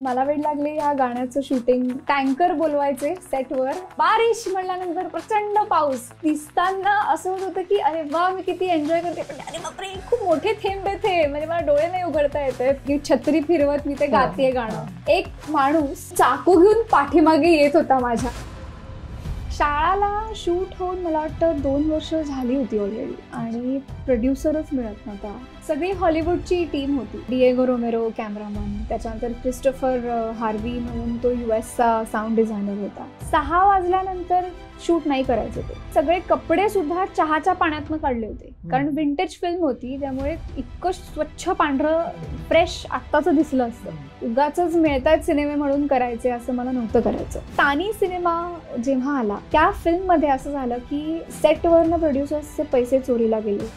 मला वेळ लागले या गाण्याचं शूटिंग. टँकर बोलवायचे सेटवर. बारिश म्हणल्यानंतर प्रचंड पाऊस. दिसताना असं होत होतं की अरे वा मी किती एन्जॉय करते, पण अरे बापरे खूप मोठे थेंब आहेत हे, म्हणजे मला डोळे नाही उघडता येत आहेत की छत्री फिरवत मी ते गातेय गाणं. एक माणूस चाकू घेऊन पाठीमागे येत होता माझ्या. शाळाला शूट होऊन मला वाटतं 2 वर्ष झाली होती ऑलरेडी आणि प्रोड्युसरच मिळत नव्हता. सगळी हॉलिवूडची टीम होती. डिएगो रोमेरो कॅमेरामन, त्याच्यानंतर क्रिस्टोफर हार्वी म्हणून तो US चा साऊंड डिझायनर होता. 6 वाजल्यानंतर शूट नाही करायचे ते. सगळे कपडे सुद्धा चहाच्या पाण्यातनं काढले होते, कारण विंटेज फिल्म होती, त्यामुळे इतकं स्वच्छ पांढरं फ्रेश आत्ताचं दिसलं असतं. उगाचच मिळतायत सिनेमे म्हणून करायचे असं मला नव्हतं करायचं. तानी सिनेमा जेव्हा आला त्या फिल्ममध्ये असं झालं की सेटवरनं प्रोड्युसर्सचे पैसे चोरीला गेले.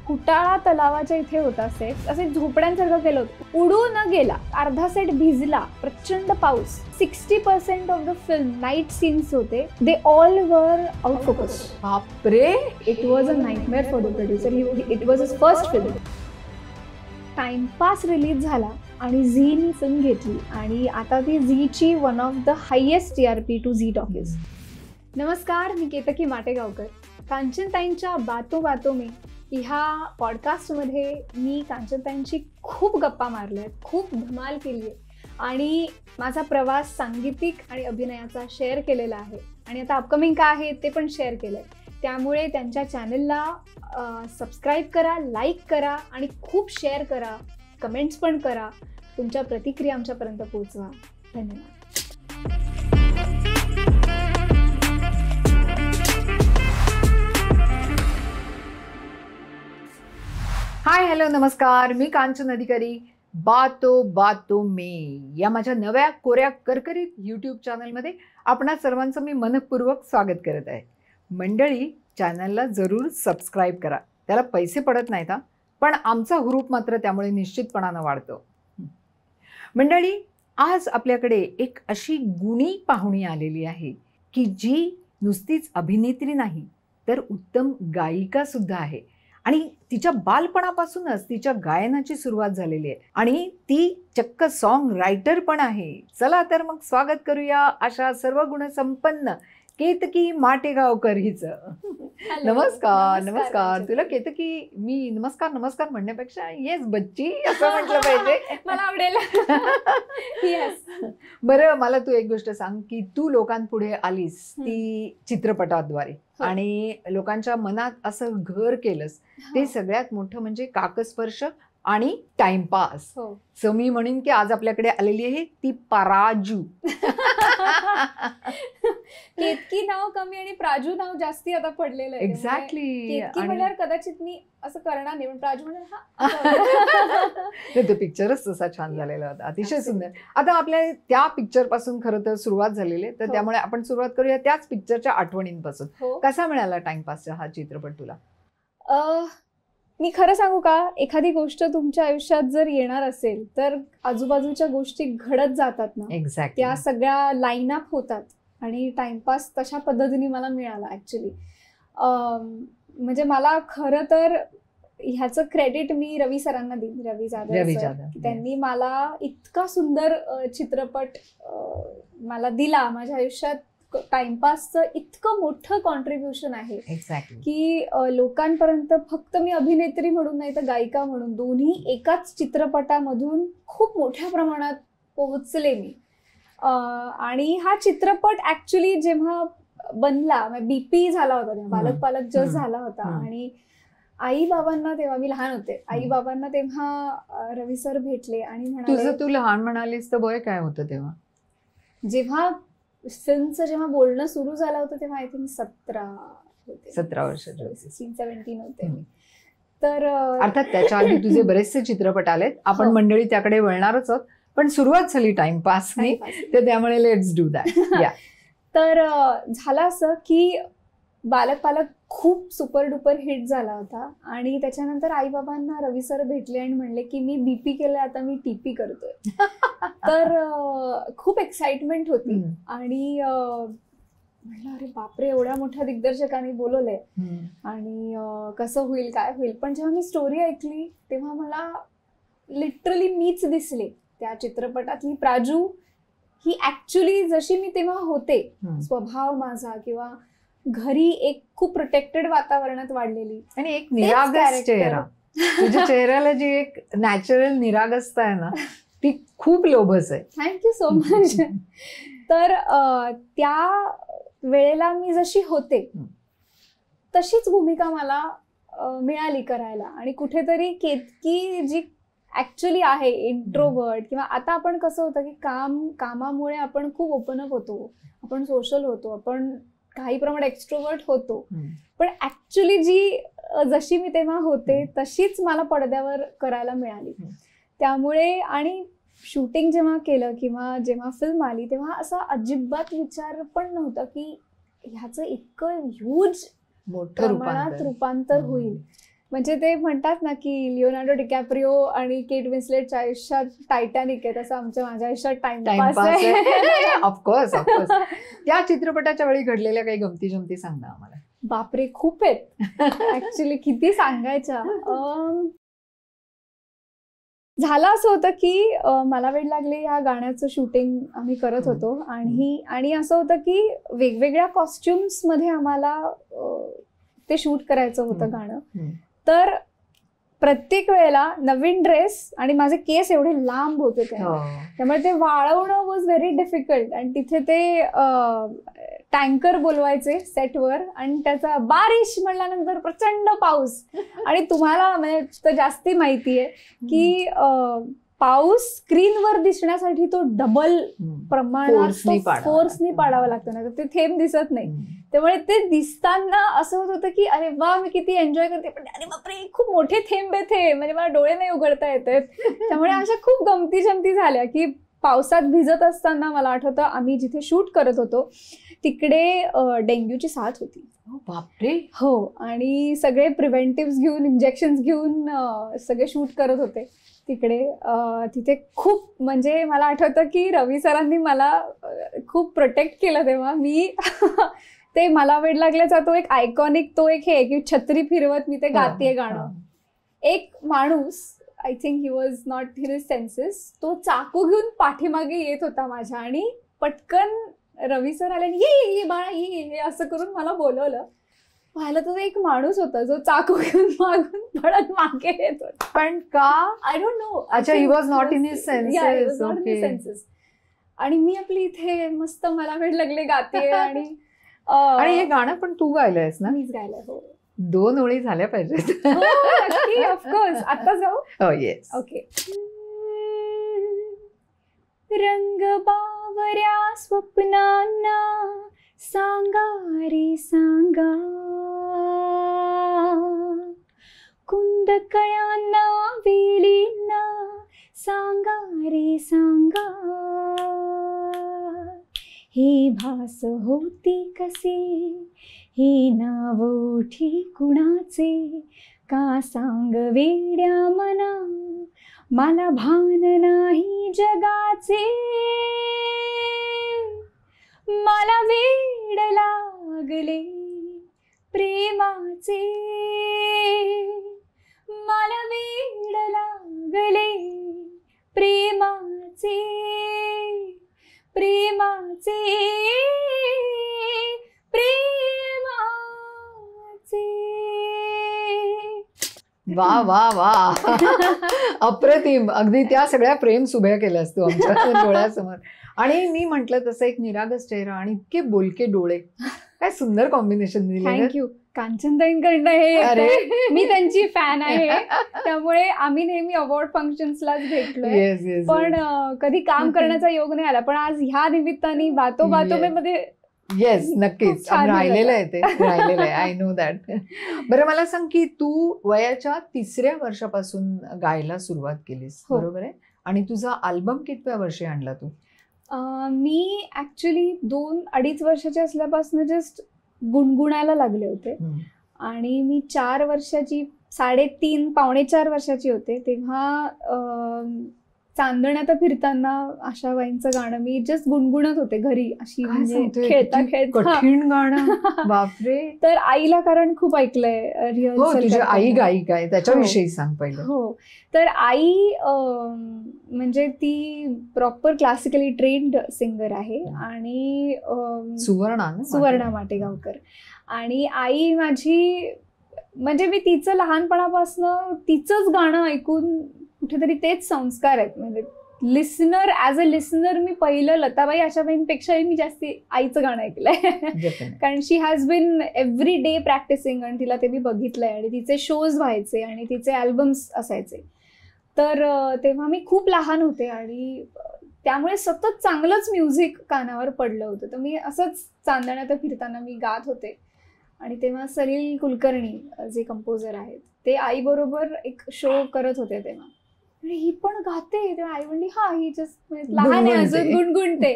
कुटाळा तलावाच्या इथे होता सेट. असे झोपड्यांसारखं केलं होतं. उडू न गेला. अर्धा सेट भिजला. प्रचंड पाऊस. 60% of the film night scenes होते. They all were out focus. बापरे, it was a nightmare for the producer. It was his first film. Timepass release झाला आणि झीनी फिल्म घेतली आणि आता ती झीची one of the highest TRP to Zee Talkies. नमस्कार, मी केतकी माटेगावकर. कांचनताईंच्या बातो बातो में ह्या पॉडकास्टमध्ये मी कांचनताईंची खूप गप्पा मारल्या आहेत, खूप धमाल केली आहे आणि माझा प्रवास सांगीतिक आणि अभिनयाचा शेअर केलेला आहे आणि आता अपकमिंग काय आहे ते पण शेअर केलं आहे. त्यामुळे त्यांच्या चॅनलला सबस्क्राईब करा, लाईक करा आणि खूप शेअर करा, कमेंट्स पण करा. तुमच्या प्रतिक्रिया आमच्यापर्यंत पोहोचवा. धन्यवाद. हाय, हॅलो, नमस्कार. मी कांचन अधिकारी. बातो बातो में या माझ्या नव्या कोऱ्या करकरीत यूट्यूब चॅनलमध्ये आपणा सर्वांचं मी मनपूर्वक स्वागत करत आहे. मंडळी, चॅनलला जरूर सबस्क्राईब करा. त्याला पैसे पडत नाहीत हा, पण आमचा हुरूप मात्र त्यामुळे निश्चितपणानं वाढतो. मंडळी, आज आपल्याकडे एक अशी गुणी पाहुणी आलेली आहे की जी नुसतीच अभिनेत्री नाही तर उत्तम गायिका सुद्धा आहे आणि तिच्या बालपणापासूनच तिच्या गायनाची सुरुवात झालेली आहे आणि ती चक्क सॉन्ग रायटर पण आहे. चला तर मग स्वागत करूया अशा सर्व गुणसंपन्न केतकी माटेगावकर हिचं. नमस्कार. नमस्कार. तुला केतकी मी नमस्कार नमस्कार म्हणण्यापेक्षा येस बच्ची असं म्हटलं पाहिजे. मला आवडेल. येस. बरं, मला तू एक गोष्ट सांग की तू लोकांपुढे आलीस ती चित्रपटाद्वारे आणि लोकांच्या मनात असं घर केलंस, ते सगळ्यात मोठं म्हणजे काकस्पर्श आणि टाइमपास. सो मी म्हणेन की आज आपल्याकडे आलेली आहे ती प्राजू. केतकी नाव कमी आणि प्राजू नाव जास्ती आता पडलेलं आहे. एक्झॅक्टली. केतकी म्हणल्यावर कदाचित मी असं करणार नाही, पण प्राजू म्हणजे तो पिक्चरच तसा छान झालेला होता, अतिशय सुंदर. आता आपल्या त्या पिक्चर पासून खरं तर सुरुवात झालेली आहे, तर त्यामुळे आपण सुरुवात करूया त्याच पिक्चरच्या आठवणींपासून. कसा मिळाला टाइमपासचा हा चित्रपट तुला? मी खरं सांगू का, एखादी गोष्ट तुमच्या आयुष्यात जर येणार असेल तर आजूबाजूच्या गोष्टी घडत जातात ना, एक्झॅक्टली, त्या सगळ्या लाईन अप होतात आणि टाइमपास तशा पद्धतीने मला मिळाला ऍक्च्युली. म्हणजे मला खरं तर ह्याचं क्रेडिट मी रवी सरांना देईन, रवी जाधव. त्यांनी मला इतका सुंदर चित्रपट मला दिला माझ्या आयुष्यात. टाइमपासचं इतकं मोठं कॉन्ट्रीब्युशन आहे की लोकांपर्यंत फक्त मी अभिनेत्री म्हणून नाही तर गायिका म्हणून दोन्ही एकाच चित्रपटामधून खूप मोठ्या प्रमाणात पोहोचले मी. आणि हा चित्रपट ऍक्च्युली जेव्हा बनला, BP झाला होता तेव्हा, बालक पालक जज झाला होता आणि आई बाबांना, तेव्हा मी लहान होते, आई बाबांना तेव्हा रवी सर भेटले आणि म्हणाले. तू लहान म्हणालीस तर वय काय होतं तेव्हा? जेव्हा फिल्मचं जेव्हा बोलणं सुरू झालं होतं तेव्हा आय थिंक 17 वर्षाचे, 16-17 होते. तर अर्थात त्याच्या आधी तुझे बरेचसे चित्रपट आलेत, आपण मंडळी त्याकडे वळणारच आहोत, पण सुरुवात झाली टाइमपासने, तर त्यामुळे लेट्स डू दॅट. तर झालं असं की बालक पालक खूप सुपर डुपर हिट झाला होता आणि त्याच्यानंतर आई बाबांना रवी सर भेटले आणि म्हणले की मी BP केलंय, आता मी TP करतोय. तर खूप एक्साइटमेंट होती आणि म्हटलं अरे बापरे, एवढ्या मोठ्या दिग्दर्शकांनी बोलवलंय आणि कसं होईल काय होईल. पण जेव्हा मी स्टोरी ऐकली तेव्हा मला लिटरली मीच दिसले त्या चित्रपटातली प्राजू ही ऍक्च्युली जशी मी तेव्हा होते, स्वभाव माझा किंवा घरी एक खूप प्रोटेक्टेड वातावरणात वाढलेली आणि एक निरागस चेहरा, तुझ्या चेहऱ्याला जी एक नॅचरल निरागसता आहे ना ती खूप लोभस आहे. Thank you so much. तर त्या वेळेला मी जशी होते तशीच भूमिका मला मिळाली करायला. आणि कुठेतरी केतकी जी ऍक्च्युली आहे इंट्रोवर्ट, किंवा आता आपण कसं होतं की कामामुळे आपण खूप ओपन अप होतो, आपण सोशल होतो, आपण काही प्रमाणात एक्स्ट्रोवर्ट होतो, पण ऍक्च्युली जशी मी तेव्हा होते तशीच मला पडद्यावर करायला मिळाली. त्यामुळे आणि शूटिंग जेव्हा केलं किंवा जेव्हा फिल्म आली तेव्हा असा अजिबात विचार पण नव्हता की ह्याचं इतकं ह्यूज प्रमाणात रूपांतर होईल. म्हणजे ते म्हणतात ना की लिओनार्डो डिकॅप्रिओ आणि केट विन्सलेटच्या आयुष्यात टायटॅनिक आहे, तसं माझ्या आयुष्यात टाइमपास आहे. Of course of course. त्या चित्रपटाच्या वेळी घडलेल्या काही गमती जमती सांग ना आम्हाला. बापरे, खूप आहेत ऍक्च्युली, किती सांगायच्या. झालं असं होतं की मला वेळ लागले या गाण्याचं शूटिंग आम्ही करत होतो आणि असं होतं की वेगवेगळ्या कॉस्ट्युम्स मध्ये आम्हाला ते शूट करायचं होतं गाणं. तर प्रत्येक वेळेला नवीन ड्रेस आणि माझे केस एवढे लांब होते त्यामुळे ते वाळवणं वॉज व्हेरी डिफिकल्ट. आणि तिथे ते टँकर बोलवायचे सेटवर आणि त्याचा बारिश म्हणल्यानंतर प्रचंड पाऊस. आणि तुम्हाला म्हणजे जास्ती माहितीये की पाऊस स्क्रीनवर दिसण्यासाठी तो डबल प्रमाणात फोर्सनी पाडावा लागतो ना, ते थेंब दिसत नाही. त्यामुळे ते दिसताना असं होत होतं की अरे वा मी किती एन्जॉय करते, पण अरे बापरे खूप मोठे थेंब आहेत हे, म्हणजे मला डोळे नाही उघडता येत आहेत. त्यामुळे अशा खूप गमती जमती झाल्या की पावसात भिजत असताना मला आठवतं आम्ही जिथे शूट करत होतो तिकडे डेंग्यूची साथ होती. बापरे. हो, आणि सगळे प्रिव्हेंटिव्ह घेऊन इंजेक्शन्स घेऊन सगळे शूट करत होते तिकडे. तिथे खूप म्हणजे मला आठवतं की रवी सरांनी मला खूप प्रोटेक्ट केलं तेव्हा. मी ते मला वेड लागल्याचा तो एक आयकॉनिक तो एक हे की छत्री फिरवत मी ते गातेय गाणं. एक माणूस, I think he was not in his census, तो चाकू घेऊन पाठीमागे येत होता माझ्या आणि पटकन रवी सर आले ये बाळा ये असं करून मला बोलवलं. पाहिलं तर एक माणूस होता जो चाकू घेऊन मागून पडत मागे येत होता. पण का आय डोंट नो. अच्छा, he was not in his senses. आणि मी आपली इथे मस्त मला वेळ लागले गाते. आणि हे गाणं पण तू गायलंयस ना? मीच गायलंय. हो, 2 ओळी झाल्या पाहिजेत. ऑफकोर्स. आताच जाऊ. हो येस. ओके. रंग बावऱ्या स्वप्नांना सांगा रे सांगा, कुंद कळ्यांना वेलींना सांगा रे सांगा, हे भास होती कसे हे नाव ओठी कुणाचे, का सांग वेड्या मना मला भान नाही जगाचे, मला वेड लागले प्रेमाचे, मला वेड लागले प्रेमाचे, प्रेमाचे, प्रेमाचे. वा वा वा. अप्रतिम. अगदी त्या सगळ्या प्रेम्स उभ्या केल्यास तू आमच्या डोळ्यासमोर. आणि मी म्हंटल तसं एक निरागस चेहरा आणि इतके बोलके डोळे, काय सुंदर कॉम्बिनेशन दिले. थँक्यू. कांचनताईंकडनं हे, मी त्यांची फॅन आहे त्यामुळे आम्ही नेहमी अवॉर्ड फंक्शन्सलाच भेटलोय, पण कधी काम करण्याचा योग नाही आला. पण आज ह्या निमित्ताने बातो बातो मध्ये येस नक्कीच राहिलेलं आहे ते, राहिलेलं आहे. I know that. बरं मला सांग की तू वयाच्या 3ऱ्या वर्षापासून गायला सुरुवात केलीस, बरोबर आहे? आणि तुझा अल्बम कितव्या वर्षी आणला तू? मी ऍक्च्युली 2-2.5 वर्षाची असल्यापासून जस्ट गुणगुणायला लागले होते. आणि मी 4 वर्षाची, 3.5 पावणे 4 वर्षाची होते तेव्हा चांदण्यात फिरताना आशाबाईंचं गाणं मी जस्ट गुणगुणत होते घरी अशी, काय म्हणजे सांगतोय? खेळता किती खेळता. कठीण गाणं. बापरे. तर आईला कारण खूप ऐकलंय हो, रिहर्सल तुझी आई करताना. गायिका आहे, त्याच्याविषयी सांग पहिलं. हो, तर आई म्हणजे ती प्रॉपर क्लासिकली ट्रेन्ड सिंगर आहे आणि सुवर्णा ना? सुवर्णा माटेगावकर. आणि आई माझी, म्हणजे मी तिचं लहानपणापासून तिचंच गाणं ऐकून कुठेतरी तेच संस्कार आहेत. म्हणजे लिसनर, ॲज अ लिसनर मी पहिलं लताबाई आशाबाईंपेक्षाही मी जास्ती आईचं गाणं ऐकलंय. कारण she has been every day practising, आणि तिला ते मी बघितलंय आणि तिचे शोज व्हायचे आणि तिचे अल्बम्स असायचे. तर तेव्हा मी खूप लहान होते आणि त्यामुळे सतत चांगलंच म्युझिक कानावर पडलं होतं. तर मी असंच चांदण्यात फिरताना मी गात होते आणि तेव्हा सलील कुलकर्णी जे कंपोजर आहेत ते आईबरोबर एक शो करत होते तेव्हा. आणि ही पण गाते, तेव्हा आई म्हणली हा ही जस्ट लहान आहे अजून, गुणगुणते.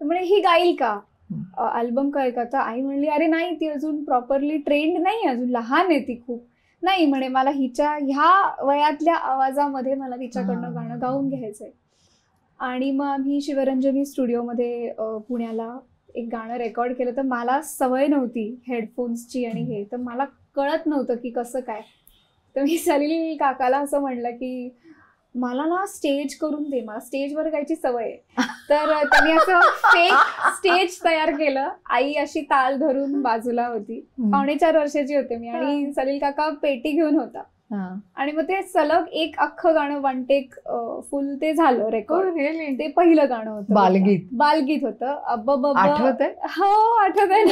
तर म्हणे ही गाईल का, अल्बम काय का. तर आई म्हणली अरे नाही, ती अजून प्रॉपरली ट्रेंड नाही, अजून लहान आहे ती खूप. नाही म्हणे, मला हिच्या ह्या वयातल्या आवाजामध्ये मला तिच्याकडनं गाणं गाऊन घ्यायचंय. आणि मग आम्ही शिवरंजनी स्टुडिओमध्ये पुण्याला एक गाणं रेकॉर्ड केलं. तर मला सवय नव्हती हेडफोन्सची आणि हे, तर मला कळत नव्हतं की कसं काय. तर मी सलील काकाला असं म्हणलं की मला ना स्टेज करून दे, मला स्टेजवर गायची सवय आहे. तर त्यांनी असं फेक स्टेज तयार केलं. आई अशी ताल धरून बाजूला होती, 4.5 वर्षाची होते मी, आणि सलील काका पेटी घेऊन होता. आणि मग ते सलग एक अख्खं गाणं, वन टेक फुल ते झालं रेकॉर्ड. ते पहिलं गाणं होतं, बालगीत होतं. आठवतंय? हो आठवतंय.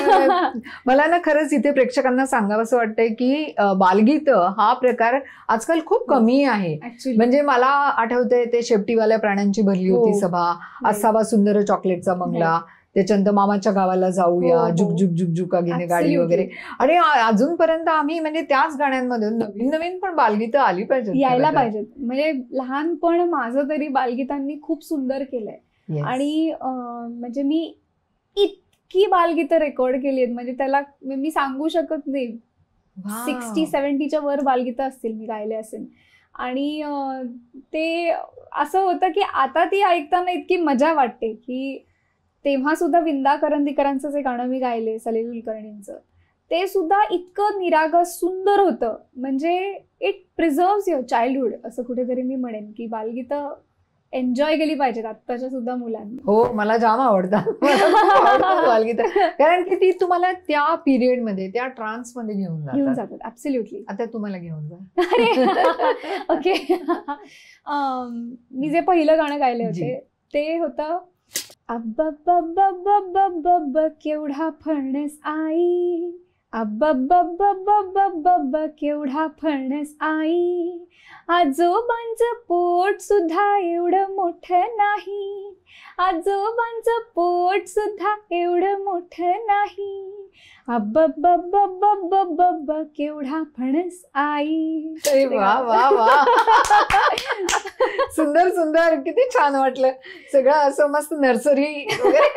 मला ना खरंच इथे प्रेक्षकांना सांगावंसं वाटतंय की बालगीत हा प्रकार आजकाल खूप कमी आहे. म्हणजे मला आठवतंय ते शेपटीवाल्या प्राण्यांची भरली होती सभा, असावा सुंदर चॉकलेटचा बंगला, त्याच्यानंतर मामाच्या गावाला जाऊया, झुक झुक झुक झुकागीने गाडी वगैरे. आणि अजूनपर्यंत आम्ही म्हणजे त्याच गाण्यांमध्ये नवीन नवीन पण बालगीतं आली पाहिजेत, यायला पाहिजेत. म्हणजे लहानपण माझं तरी बालगीतांनी खूप सुंदर केलंय. आणि म्हणजे मी इतकी बालगीतं रेकॉर्ड केली आहेत, म्हणजे त्याला मी सांगू शकत नाही. 60-70च्या वर बालगीतं असतील मी गायले असेल. आणि ते असं होतं की आता ती ऐकताना इतकी मजा वाटते की तेव्हा सुद्धा विंदा करंदीकरांचं जे गाणं मी गायले सलील कुलकर्णींचं, ते सुद्धा इतकं निरागस सुंदर होतं. म्हणजे इट प्रिझर्व्स युअर चाइल्डहुड, असं कुठेतरी मी म्हणेन की बालगीतं एन्जॉय केली पाहिजेत आत्ताच्या सुद्धा मुलांनी. हो, मला जाम आवडतात बालगीतं, कारण की ती तुम्हाला त्या पिरियड मध्ये, त्या ट्रान्स मध्ये घेऊन जातात. ऍब्सोल्युटली. आता तुम्हाला घेऊन जा. ओके. मी जे पहिलं गाणं गायले होते ते होतं अब्बब्बब्बब्बब्बब्ब केवढा फणस आई, अब्बब्बब्बब्बब्बब्ब केवढा फणस आई, आजोबांचं पोट सुद्धा एवढं मोठं नाही, आजोबांचं पोट सुद्धा एवढं मोठं नाही, अब्बब्बब्बब्बब्ब केवढा फणस आई. वा वा वा. सुंदर सुंदर, किती छान वाटलं. सगळं असं मस्त नर्सरी वगैरे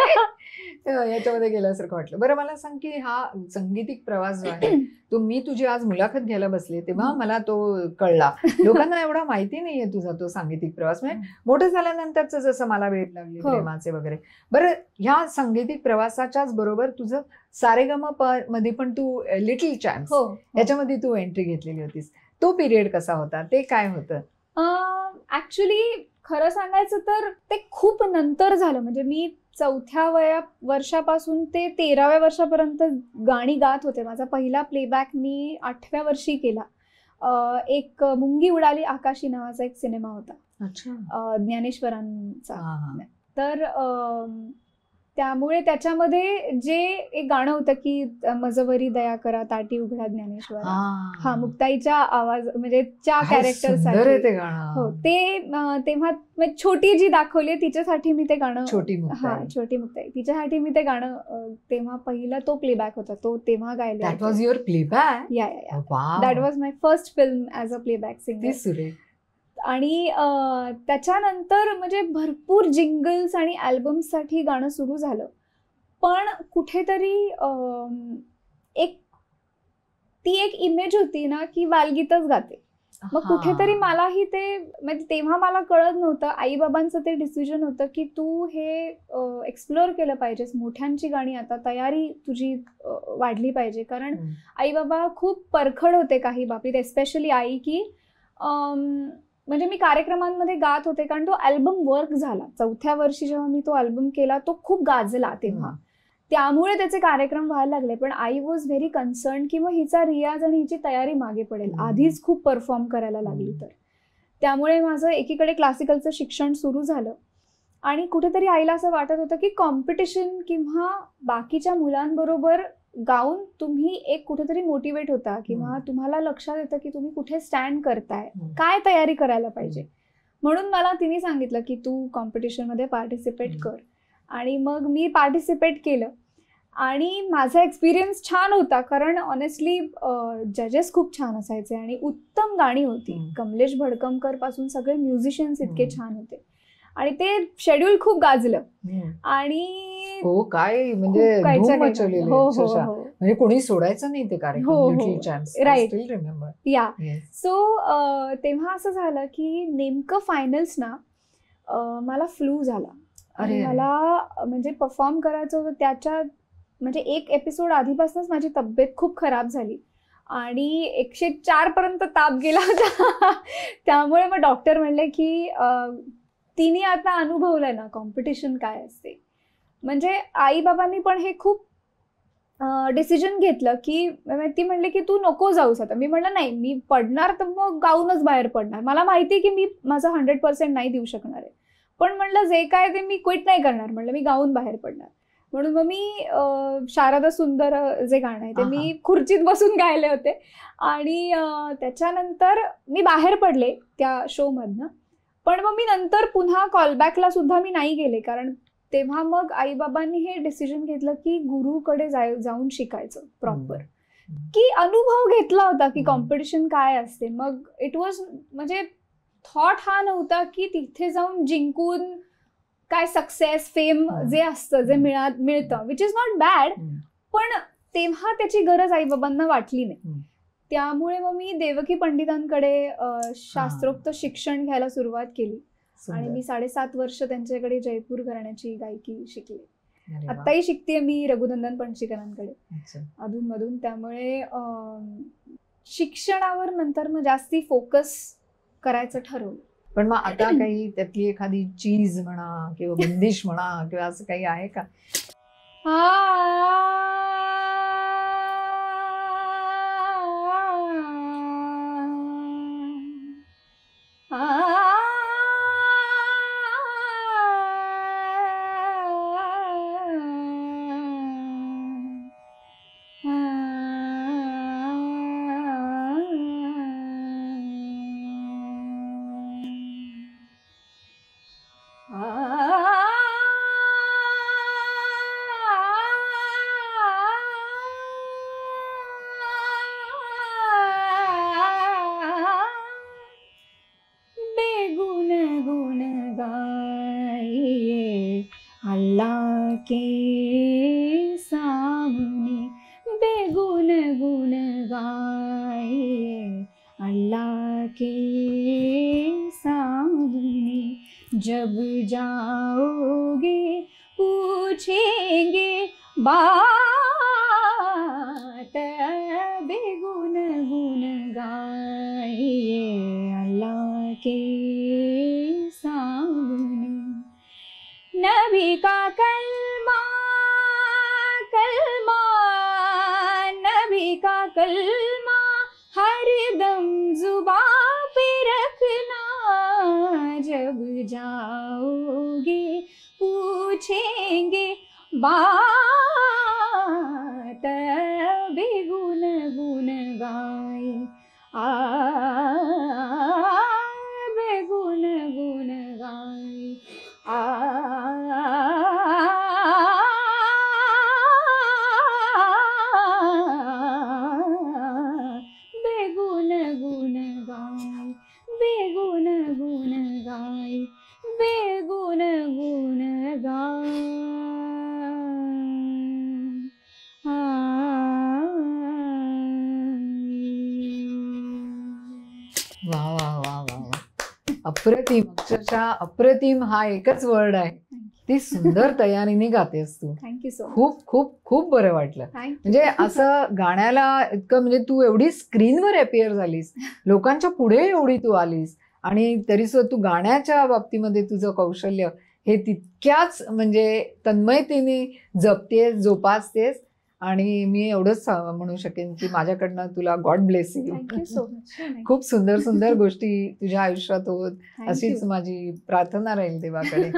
याच्यामध्ये गेल्यासारखं वाटलं. बरं मला सांग की हा संगीतिक प्रवास जो आहे तो, मी तुझी आज मुलाखत घ्यायला बसले तेव्हा मला तो कळला. लोकांना एवढा माहिती नाहीये तुझा तो सांगीतिक प्रवास. म्हणजे मोठं झाल्यानंतरच जसं मला वेळ लागले प्रेमाचे वगैरे. बरं, ह्या सांगीतिक प्रवासाच्याच बरोबर तुझं सारेगमप मध्ये पण तू लिटिल चॅम्प्स याच्यामध्ये तू एंट्री घेतलेली होतीस. तो पिरियड कसा होता, ते काय होतं? ऍक्च्युली खरं सांगायचं तर ते खूप नंतर झालं. म्हणजे मी 4व्या वर्षापासून ते 13व्या वर्षापर्यंत गाणी गात होते. माझा पहिला प्लेबॅक मी 8व्या वर्षी केला. एक मुंगी उडाली आकाशी नावाचा एक सिनेमा होता ज्ञानेश्वरांचा. तर त्यामुळे त्याच्यामध्ये जे एक गाणं होतं की मजवरी दया करा ताटी उघडा ज्ञानेश्वरा, हा मुक्ताईच्या आवाज म्हणजे च्या कॅरेक्टरसाठी. हो, ते तेव्हा छोटी जी दाखवली तिच्यासाठी मी ते गाणं, छोटी मुक्ताई, तिच्यासाठी मी ते गाणं तेव्हा पहिला तो प्लेबॅक होता, तो तेव्हा गायला. That was your playback? Yeah, that was my first film as a playback singer. आणि त्याच्यानंतर म्हणजे भरपूर जिंगल्स आणि अल्बम्ससाठी गाणं सुरू झालं. पण कुठेतरी ती एक इमेज होती ना की बालगीतच गाते. मग कुठेतरी मलाही ते म्हणजे तेव्हा मला कळत नव्हतं, आई बाबांचं ते डिसिजन होतं की तू हे एक्सप्लोअर केलं पाहिजेस, मोठ्यांची गाणी, आता तयारी तुझी वाढली पाहिजे. कारण आई बाबा खूप परखड होते काही बाबतीत, एस्पेशली आई, की म्हणजे मी कार्यक्रमांमध्ये गात होते कारण तो अल्बम वर्क झाला. 4थ्या वर्षी जेव्हा मी तो अल्बम केला तो खूप गाजला तेव्हा, त्यामुळे त्याचे कार्यक्रम व्हायला लागले. पण आई वॉज व्हेरी कन्सर्न की मग हिचा रियाज आणि हिची तयारी मागे पडेल, आधीच खूप परफॉर्म करायला लागली तर. त्यामुळे माझं एकीकडे क्लासिकलचं शिक्षण सुरू झालं आणि कुठेतरी आईला असं वाटत होतं की कॉम्पिटिशन किंवा बाकीच्या मुलांबरोबर गाऊन तुम्ही एक कुठेतरी मोटिवेट होता किंवा तुम्हाला लक्षात येतं की तुम्ही कुठे स्टँड करताय, काय तयारी करायला पाहिजे. म्हणून मला तिने सांगितलं की तू कॉम्पिटिशनमध्ये पार्टिसिपेट कर. आणि मग मी पार्टिसिपेट केलं आणि माझा एक्सपिरियन्स छान होता, कारण ऑनेस्टली जजेस खूप छान असायचे आणि उत्तम गाणी होती. कमलेश भडकमकर पासून सगळे म्युझिशियन्स इतके छान होते आणि ते शेड्यूल खूप गाजलं. आणि हो, काय म्हणजे धूम मचवलेली, म्हणजे कोणी सोडायचं नाही ते कार्यक्रम. राईट, या. सो तेव्हा असं झालं की नेमकं फायनल्स ना मला फ्लू झाला आणि मला म्हणजे परफॉर्म करायचं होतं. त्याच्या म्हणजे एक एपिसोड आधीपासूनच माझी तब्येत खूप खराब झाली आणि 104 पर्यंत ताप गेला होता. त्यामुळे मग डॉक्टर म्हणले की तिने आता अनुभवलंय ना कॉम्पिटिशन काय असते. म्हणजे आई बाबांनी पण हे खूप डिसिजन घेतलं की ती म्हणले की तू नको जाऊस आता. मी म्हणलं नाही, मी पडणार तर मग गाऊनच बाहेर पडणार. मला माहिती आहे की मी माझं 100% नाही देऊ शकणार आहे, पण म्हणलं जे काय ते मी क्विट नाही करणार. म्हणलं मी गाऊन बाहेर पडणार. म्हणून मग मी शारदा सुंदर जे गाणं आहे ते मी खुर्चीत बसून गायले होते आणि त्याच्यानंतर मी बाहेर पडले त्या शोमधनं. पण मग मी नंतर पुन्हा कॉलबॅकला सुद्धा मी नाही गेले, कारण तेव्हा मग आईबाबांनी हे डिसिजन घेतलं की गुरुकडे जाऊन शिकायचं प्रॉपर, की अनुभव घेतला होता की कॉम्पिटिशन काय असते. मग इट वॉज म्हणजे थॉट हा नव्हता की तिथे जाऊन जिंकून काय सक्सेस फेम जे असतं, जे मिळतं, विच इज नॉट बॅड, पण तेव्हा त्याची गरज आईबाबांना वाटली नाही. त्यामुळे मग मी देवकी पंडितांकडे शास्त्रोक्त शिक्षण घ्यायला सुरुवात केली आणि मी 7.5 वर्ष त्यांच्याकडे जयपूर घराण्याची गायकी शिकले. आत्ताही शिकतेय मी रघुनंदन पणशीकरांकडे अधूनमधून. त्यामुळे शिक्षणावर नंतर मग जास्ती फोकस करायचं ठरवलं. पण मग आता काही त्यातली एखादी चीज म्हणा किंवा बंदिश म्हणा किंवा असं काही आहे का? अल्लाह के सामने बेगुन गुन गाइए, अल्लाह के सामने जब जाओगे पूछेंगे बात, बेगुन गुन गाइए अल्लाह के सामने. नबी का कलमा कलमा, नबी का कलमा हर दम जुबां पे रखना, जब जाओगे पूछेंगे बात, बेगुन गुन गाए बेगुन गुन गाए बेगुन गुन गाए, बेगुन गुन गाए, बेगुन गुन गाए. अप्रतिम, अक्षरशः अप्रतिम हा एकच वर्ड आहे. ती सुंदर तयारीने गातेस तू. Thank you so much. खूप खूप खूप बरं वाटलं. थँक्यू. म्हणजे असं गाण्याला इतकं म्हणजे तू एवढी स्क्रीनवर अपिअर झालीस, लोकांच्या पुढे एवढी तू आलीस आणि तरी सुद्धा तू गाण्याच्या बाबतीमध्ये तुझं कौशल्य हे तितक्याच म्हणजे तन्मयतेने जपतेस, जोपासतेस. आणि मी एवढंच म्हणू शकेन की माझ्याकडनं तुला God bless you. Thank you so much. खूप सुंदर सुंदर गोष्टी तुझ्या आयुष्यात होत अशीच थँक्यू. माझी प्रार्थना राहील देवाकडे.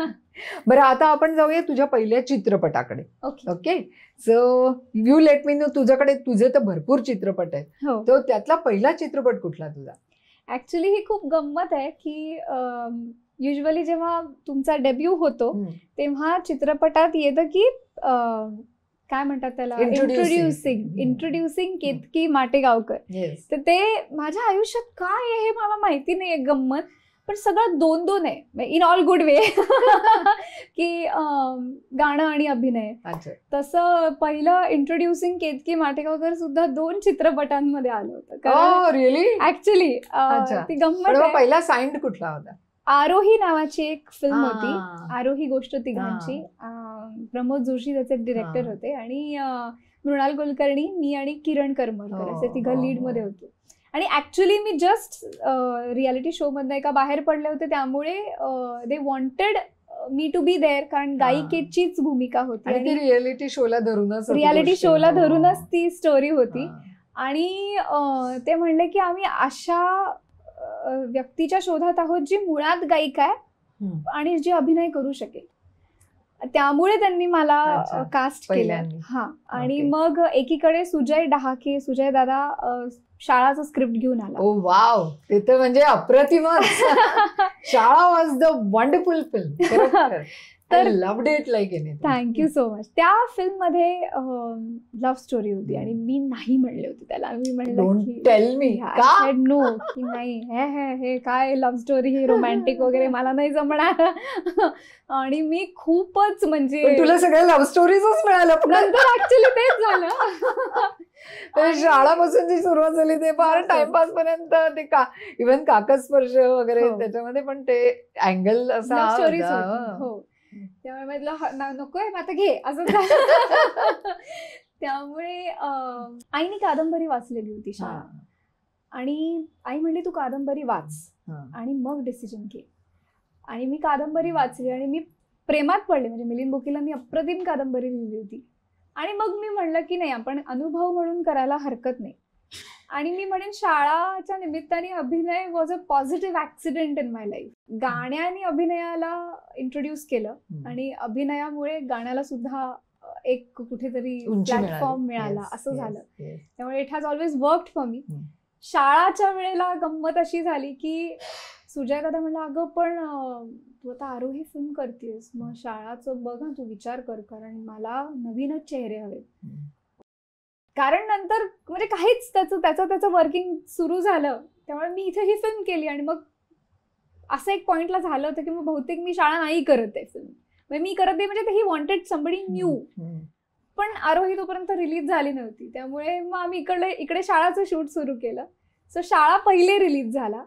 बरं, आता आपण जाऊया तुझ्या पहिल्या चित्रपटाकडे. Okay. Okay, so you let me know, तुझ्याकडे तुझे तर भरपूर चित्रपट आहेत, हो. तो त्यातला पहिला चित्रपट कुठला तुझा? ऍक्च्युली ही खूप गंमत आहे की युजली जेव्हा तुमचा डेब्यू होतो तेव्हा चित्रपटात येतं की काय म्हणतात त्याला, इंट्रोड्युसिंग केतकी माटेगावकर. येस. तर ते माझ्या आयुष्यात काय आहे हे मला माहिती नाहीये गंमत, पण सगळं 2-2 आहे इन ऑल गुड वे. की गाणं आणि अभिनय. अच्छा. तसं पहिलं इंट्रोड्युसिंग केतकी माटेगावकर सुद्धा 2 चित्रपटांमध्ये आलं होतं. ओह रिअली? ऍक्च्युली अच्छा. ती पण गंमत मग आहे. पहिला साइंड कुठला होता? आरोही नावाची एक फिल्म होती. हा. आरोही गोष्ट तिघांची. प्रमोद जोशी त्याचे डिरेक्टर हा. होते आणि मृणाल कुलकर्णी, मी आणि किरण करमरकर हो, असे तिघं हो, लीड हो. मध्ये होतो. आणि ऍक्च्युली मी जस्ट रियालिटी शो मधनं एका बाहेर पडले होते, त्यामुळे they wanted me to be there, कारण गायिकेचीच भूमिका होती आणि ती आणि रिअलिटी शोला धरूनच होती रियालिटी गोष्ट. शोला हो. धरूनच ती स्टोरी होती. हा. आणि ते म्हणले की आम्ही अशा व्यक्तीच्या शोधात आहोत जी मुळात गायिका आहे हम्म. आणि जी अभिनय करू शकेल. त्यामुळे त्यांनी मला अच्छा. कास्ट केलं. पहिल्यांदा. हा. आणि Okay. मग एकीकडे सुजय डहाके, सुजय दादा शाळाचं स्क्रिप्ट घेऊन आला. ओ वाव, ते तर म्हणजे अप्रतिमच. शाळा वॉज द वंडरफुल फिल्म. तर loved it like anything. Thank you so much. त्या फिल्म मध्ये लव्ह स्टोरी होती आणि मी नाही म्हणले होते त्याला. मी म्हणलं डोंट की टेल मी. का? नो, की नाही, हे काय लव्ह स्टोरी, हे रोमॅन्टिक वगैरे मला नाही जमणार. आणि मी खूपच म्हणजे पण तुला सगळ्या लव्ह स्टोरीजच मिळाल्या. नंतर ऍक्च्युली तेच झालं. आणि- शाळापासून जी सुरुवात झाली ते फार हो. टाइमपास पर्यंत ते इव्हन काकस्पर्श वगैरे हो. त्याच्यामध्ये पण ते अँगल असा लव्ह स्टोरीज होता. होती. हो. त्यामुळे म्हटलं नकोय मग आता घे असं झालं. त्यामुळे आईने कादंबरी वाचलेली होती शाळा. हा. आणि आई म्हणली तू कादंबरी वाच हा. आणि मग डिसिजन घे. आणि मी कादंबरी वाचली आणि मी प्रेमात पडले. म्हणजे मिलिंद बोकीला मी अप्रतिम कादंबरी लिहिली होती. आणि मग मी म्हणलं की नाही, आपण अनुभव म्हणून करायला हरकत नाही. आणि मी म्हणेन शाळाच्या निमित्ताने अभिनय was a positive accident in my life. गाण्याने अभिनयाला इंट्रोड्यूस केलं आणि अभिनयामुळे गाण्याला सुद्धा एक कुठेतरी उंची प्लॅटफॉर्म मिळाली. मिळाला. Yes, असं yes, झालं. yes. त्यामुळे it has always worked for me. शाळाच्या वेळेला गंमत अशी झाली की सुजय दादा म्हणला, अगं पण तू आता आरोही फिल्म करतेस, मग शाळाचं बघ ना, तू विचार कर, कारण मला नवीनच चेहरे हवेत. कारण नंतर म्हणजे काहीच त्याचं वर्किंग सुरू झालं. त्यामुळे मी इथे ही फिल्म केली आणि मग असं एक पॉइंटला झालं होतं की मग बहुतेक मी शाळा नाही करत आहे फिल्म. म्हणजे मी करत आहे म्हणजे ही वॉन्टेड समबडी न्यू. पण आरोही तोपर्यंत रिलीज झाली नव्हती. त्यामुळे मग आम्ही इकडे शाळाचं शूट सुरू केलं. सो शाळा पहिले रिलीज झाला.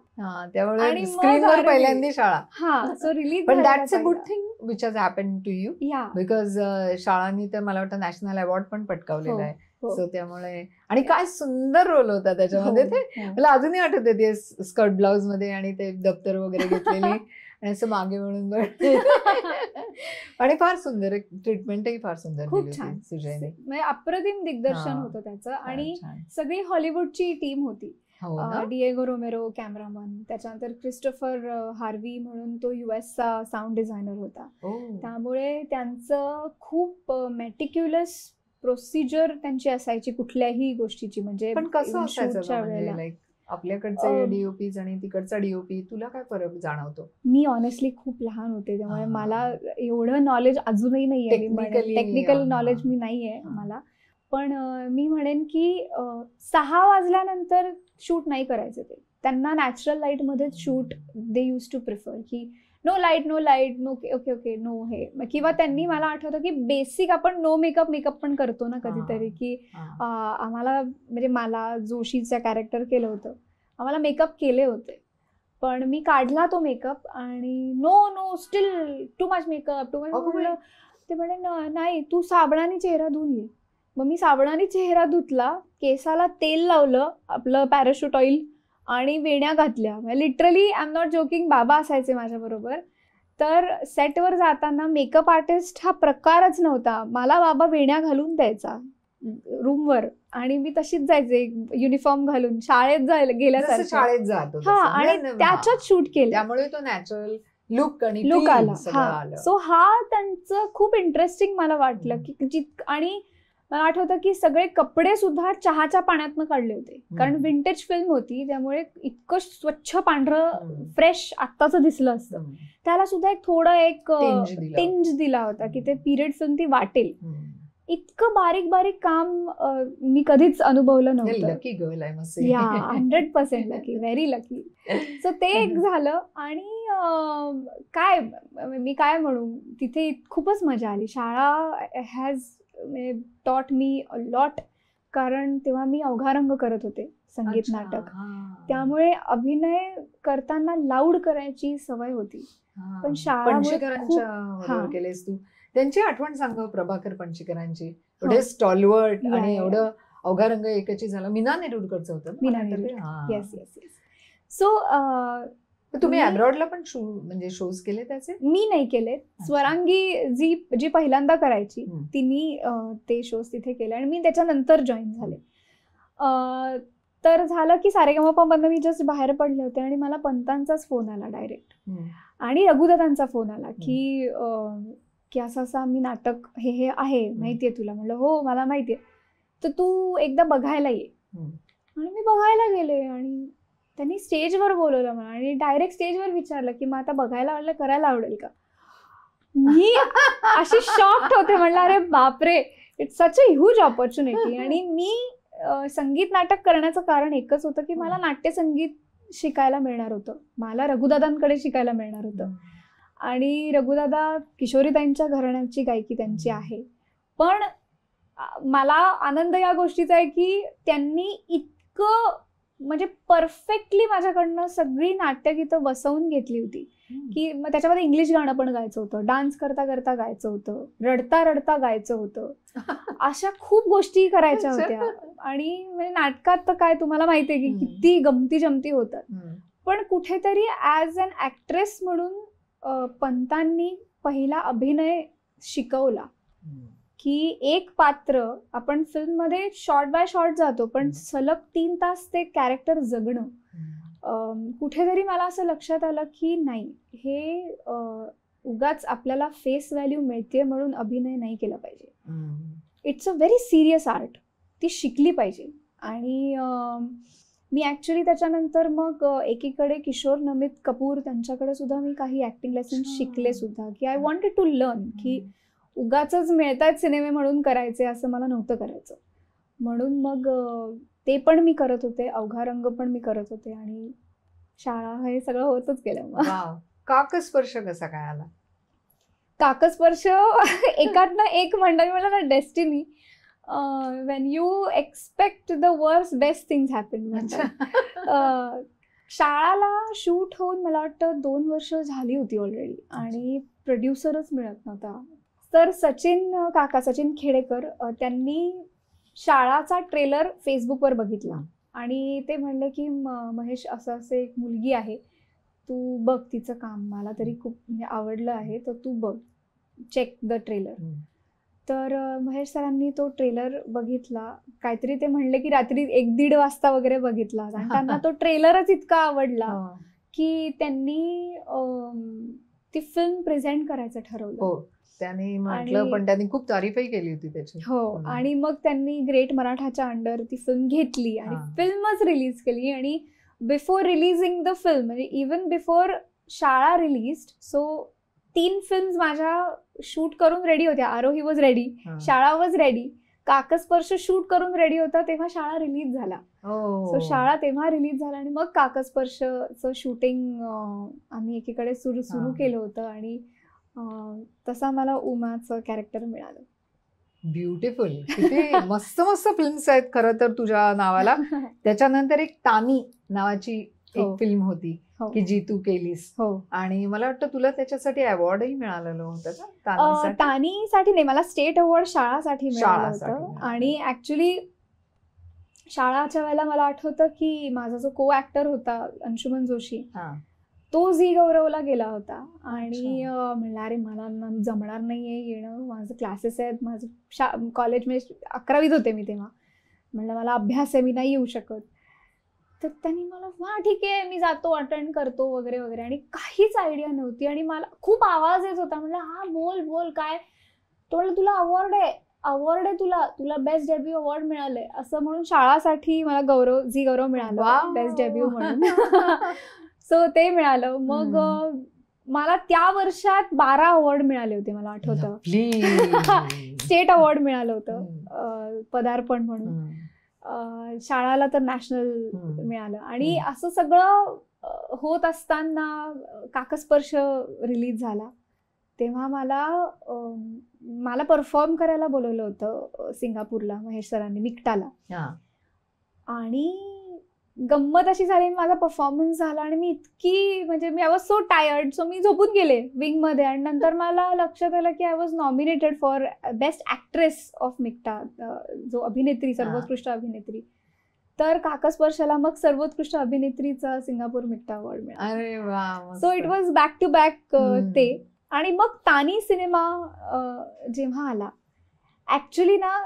त्यामुळे आणि मग स्क्रीनवर आरोही. पहिल्यांदा शाळा. हा. So release. पण that's a good thing which has happen to you. Yeah. Because शाळांनी तर मला वाटतं नॅशनल अवॉर्ड पण पटकावलेला आहे. हो. सो त्यामुळे आणि काय सुंदर रोल होता त्याच्यामध्ये. ते हो. मला अजूनही आठवते ते स्कर्ट ब्लाउज मध्ये आणि ते दप्तर वगैरे घेतलेली आणि असं मागे म्हणून आणि फार सुंदर ट्रीटमेंटही फार सुंदर खूप दिली छान. होती सुजयने. म्हणजे अप्रतिम दिग्दर्शन हा. होतं त्याचं. आणि छान. सगळी हॉलिवूडची टीम होती. हो ना? डिएगो रोमेरो कॅमेरामन, त्याच्यानंतर क्रिस्टोफर हार्वी म्हणून तो युएसचा साऊंड डिझायनर होता. त्यामुळे त्यांचं खूप मेटिक्युलस प्रोसिजर त्यांची असायची कुठल्याही गोष्टीची. म्हणजे पण कसं even असायचं shootच्या म्हणजे वेळेला लाईक आपल्याकडचे डीओपी आणि तिकडचा डीओपी, तुला काय फरक जाणवतो? मी ऑनेस्टली खूप लहान होते, त्यामुळे हा. मला एवढं नॉलेज अजूनही नाहीये. टेक्निकल नॉलेज मी नाहीये मला. पण मी म्हणेन की 6 वाजल्यानंतर शूट नाही करायचं. ते त्यांना नॅचरल लाईट मध्ये shoot they use to prefer, की no light no okay no हे. किंवा त्यांनी मला आठवतं की बेसिक आपण नो मेकअप पण करतो ना कधीतरी, की आम्हाला म्हणजे मला जोशीचं कॅरेक्टर केलं होतं, आम्हाला मेकअप केले होते. पण मी काढला तो मेकअप आणि no still too much makeup too much. म्हणलं ते म्हणे नाही तू साबणाने चेहरा धुवून ये. मग मी साबणाने चेहरा धुतला, केसाला तेल लावलं आपलं पॅराशूट ऑइल आणि वेण्या घातल्या. Literally I am not joking, बाबा असायचे माझ्याबरोबर. तर सेटवर जाताना मेकअप आर्टिस्ट हा प्रकारच नव्हता. मला बाबा वेण्या घालून द्यायचा रूमवर आणि मी तशीच जायचे युनिफॉर्म घालून, शाळेत गेल्यासारखं शाळेत जातो. हा, आणि त्याच्यात शूट केलं, त्यामुळे तो नॅचरल लुक आला. सो हा त्यांचं खूप इंटरेस्टिंग मला वाटलं की आणि मला आठवतं की सगळे कपडे सुद्धा चहाच्या पाण्यातनं काढले होते, कारण विंटेज फिल्म होती त्यामुळे इतकं स्वच्छ पांढरं फ्रेश आत्ताचं दिसलं असतं. त्याला सुद्धा एक टिंज दिला होता की ते पिरियड फिल्म ती वाटेल. इतकं बारीक बारीक काम मी कधीच अनुभवलं नव्हतं. लकी गर्ल आहे मस्त. 100% लकी, व्हेरी लकी. सो ते एक झालं. आणि काय मी काय म्हणू, तिथे खूपच मजा आली. शाळा has taught me a lot, कारण तेव्हा मी अवघा रंग करत होते, संगीत नाटक. त्यामुळे अभिनय करताना लाऊड करायची सवय होती. पण शाळा केलेस तू, त्यांची आठवण सांग प्रभाकर पणशीकरांची. एवढे स्टॉलवर्ट आणि एवढं अवघा रंग एकाची झाला. मीना नेरुरकरचं होतं. Meena Nerurkar, yes yes yes. So तुम्ही अब्रॉडला पण म्हणजे शोज केले त्याचे? मी नाही केले. स्वरांगी जी पहिल्यांदा करायची तिने ते शोज तिथे केले आणि मी त्याच्यानंतर जॉईन झाले. तर झालं की सारेगमपा मधनं मी जस्ट बाहेर पडले होते आणि मला पंतांचाच फोन आला डायरेक्ट, आणि रघुदादांचा फोन आला की असं असं आम्ही नाटक हे आहे, माहितीये तुला? म्हणलं हो मला माहितीये, तर तू एकदा बघायला ये. आणि मी बघायला गेले आणि त्यांनी स्टेजवर बोलवलं मला आणि डायरेक्ट स्टेजवर विचारलं की मग आता बघायला करायला आवडेल का? मी अशी शॉक्ड होते. म्हणलं अरे बापरे, it's such a huge opportunity. आणि मी संगीत नाटक करण्याचं कारण एकच होतं की मला नाट्यसंगीत शिकायला मिळणार होतं, मला रघुदादांकडे शिकायला मिळणार होतं. आणि रघुदादा किशोरीताईंच्या घराण्याची गायकी त्यांची आहे. पण मला आनंद या गोष्टीचा आहे की त्यांनी इतकं म्हणजे परफेक्टली माझ्याकडनं सगळी नाट्यगीतं बसवून घेतली होती की मग त्याच्यामध्ये इंग्लिश गाणं पण गायचं होतं, डान्स करता करता गायचं होतं, रडता रडता गायचं होतं, अशा खूप गोष्टी करायच्या होत्या. आणि म्हणजे नाटकात तर काय तुम्हाला माहिती आहे की किती गमती जमती होतात. पण कुठेतरी ॲज अन ॲक्ट्रेस म्हणून पंतांनी पहिला अभिनय शिकवला की एक पात्र आपण फिल्ममध्ये शॉर्ट बाय शॉर्ट जातो, पण सलग 3 तास ते कॅरेक्टर जगणं. कुठेतरी मला असं लक्षात आलं की नाही, हे उगाच आपल्याला फेस व्हॅल्यू मिळते म्हणून अभिनय नाही केला पाहिजे. It's a very serious art, ती शिकली पाहिजे. आणि मी ॲक्च्युली त्याच्यानंतर मग एकीकडे किशोर नमित कपूर त्यांच्याकडे सुद्धा मी काही ॲक्टिंग लेसन्स शिकले सुद्धा, की आय वॉन्टेड टू लर्न की उगाचच मिळतात सिनेमे म्हणून करायचे असं मला नव्हतं करायचं. म्हणून मग ते पण मी करत होते, अवघा रंग पण मी करत होते आणि शाळा हे सगळं होतच गेलं. मग काकस्पर्श कसा काय आला? काकस्पर्श एकातनं एक मंडळी मला ना destiny, when you expect the worst best things happen. शाळाला शूट होऊन मला वाटतं 2 वर्ष झाली होती ऑलरेडी आणि प्रोड्युसरच मिळत नव्हता. तर सचिन खेडेकर त्यांनी शाळाचा ट्रेलर फेसबुकवर बघितला आणि ते म्हणले की महेश असं एक मुलगी आहे, तू बघ तिचं काम, मला तरी खूप म्हणजे आवडलं आहे, तर तू बघ, चेक द ट्रेलर. तर महेश सरांनी तो ट्रेलर बघितला. काहीतरी ते म्हणले की रात्री 1-1:30 वाजता वगैरे बघितला आणि त्यांना तो ट्रेलरच इतका आवडला की त्यांनी ती फिल्म प्रेझेंट करायचं ठरवलं. त्यांनी म्हटलं, पण त्यांनी खूप तारीफही केली होती त्याची. हो, आणि मग त्यांनी ग्रेट मराठाच्या अंडर ती फिल्म घेतली आणि फिल्मच रिलीज केली. आणि बिफोर रिलीजिंग द फिल्म, म्हणजे इवन बिफोर शाळा रिलीज, सो 3 फिल्म्स माझ्या शूट करून रेडी होत्या. आरोही वॉज रेडी, शाळा वॉज रेडी, काकस्पर्श शूट करून रेडी होता तेव्हा शाळा रिलीज झाला. सो शाळा तेव्हा रिलीज झाला आणि मग काकस्पर्शचं शूटिंग आम्ही एकीकडे सुरू केलं होतं आणि तसा मला उमाचं कॅरेक्टर मिळालं. ब्युटिफुल. किती मस्त मस्त फिल्म्स आहेत खरं तर तुझ्या नावाला. त्याच्यानंतर एक तानी नावाची हो. एक फिल्म होती हो. की जी तू केलीस, हो. आणि मला वाटतं तुला त्याच्यासाठी अवॉर्डही मिळालेलं होतं का तानीसाठी? तानीसाठी नाही, मला स्टेट अवॉर्ड शाळासाठी मिळालं शाळासाठी होतं. मिळालं. आणि ऍक्च्युली शाळाच्या वेळेला मला आठवतं की माझा जो को ऍक्टर होता अंशुमन जोशी, हा. तो झी गौरवला गेला होता. आणि अच्छा. म्हणला अरे मला जमणार नाहीये येणं, माझं क्लासेस आहेत, माझं कॉलेजमध्ये 11वीत होते मी तेव्हा. म्हणलं मला अभ्यास आहे, मी नाही येऊ शकत. तर त्यांनी मला हा ठीक आहे मी जातो, अटेंड करतो वगैरे वगैरे. आणि काहीच आयडिया नव्हती आणि मला खूप आवाज येत होता. म्हणलं हा बोल बोल काय. तो म्हणलं तुला अवॉर्ड आहे तुला बेस्ट डेब्यू अवॉर्ड मिळालंय असं म्हणून शाळासाठी मला झी गौरव मिळालं Wow. बेस्ट डेब्यू म्हणून. सो ते मिळालं. मग मला त्या वर्षात 12 अवॉर्ड मिळाले होते मला आठवतं. स्टेट अवॉर्ड मिळालं होतं पदार्पण म्हणून. शाळाला तर नॅशनल मिळालं. आणि असं सगळं होत असताना काकस्पर्श रिलीज झाला. तेव्हा मला परफॉर्म करायला बोलवलं होतं सिंगापूरला महेश सरांनी, मिक्टाला. आणि गंमत अशी झाली, माझा परफॉर्मन्स झाला आणि मी इतकी म्हणजे मी I was so tired, so मी झोपून गेले विंगमध्ये. आणि नंतर मला लक्षात आलं की I was nominated for best actress of MICTA, जो अभिनेत्री, सर्वोत्कृष्ट अभिनेत्री. तर काकस्पर्शाला मग सर्वोत्कृष्ट अभिनेत्रीचा सिंगापूर मिक्टा अवॉर्ड मिळाला. अरे वा. So it was back to back ते. आणि मग तानी सिनेमा जेव्हा आला, ऍक्च्युली ना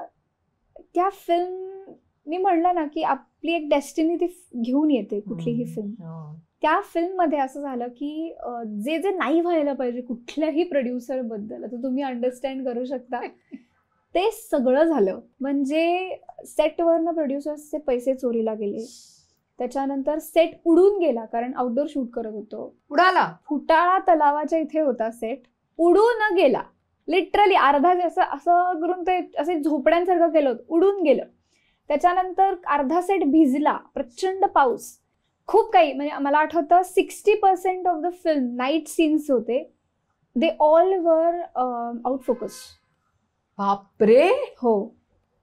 त्या फिल्म मी म्हणलं ना की आपली एक डेस्टिनी ती घेऊन येते कुठलीही फिल्म. त्या फिल्ममध्ये असं झालं की जे जे नाही व्हायला पाहिजे कुठल्याही प्रोड्युसर बद्दल, आता तुम्ही अंडरस्टँड करू शकता, ते सगळं झालं. म्हणजे सेटवरनं प्रोड्युसर्सचे पैसे चोरीला गेले. त्याच्यानंतर सेट उडून गेला, कारण आउटडोर शूट करत होतो. उडाला. फुटाळा तलावाच्या इथे होता सेट, उडून गेला. लिटरली अर्धा असं करून ते असे झोपड्यांसारखं केलं होतं, उडून गेलं. त्याच्यानंतर अर्धा सेट भिजला, प्रचंड पाऊस, खूप काही. म्हणजे मला आठवतं 60% of the film night scenes होते, they all were out focus. बापरे. हो,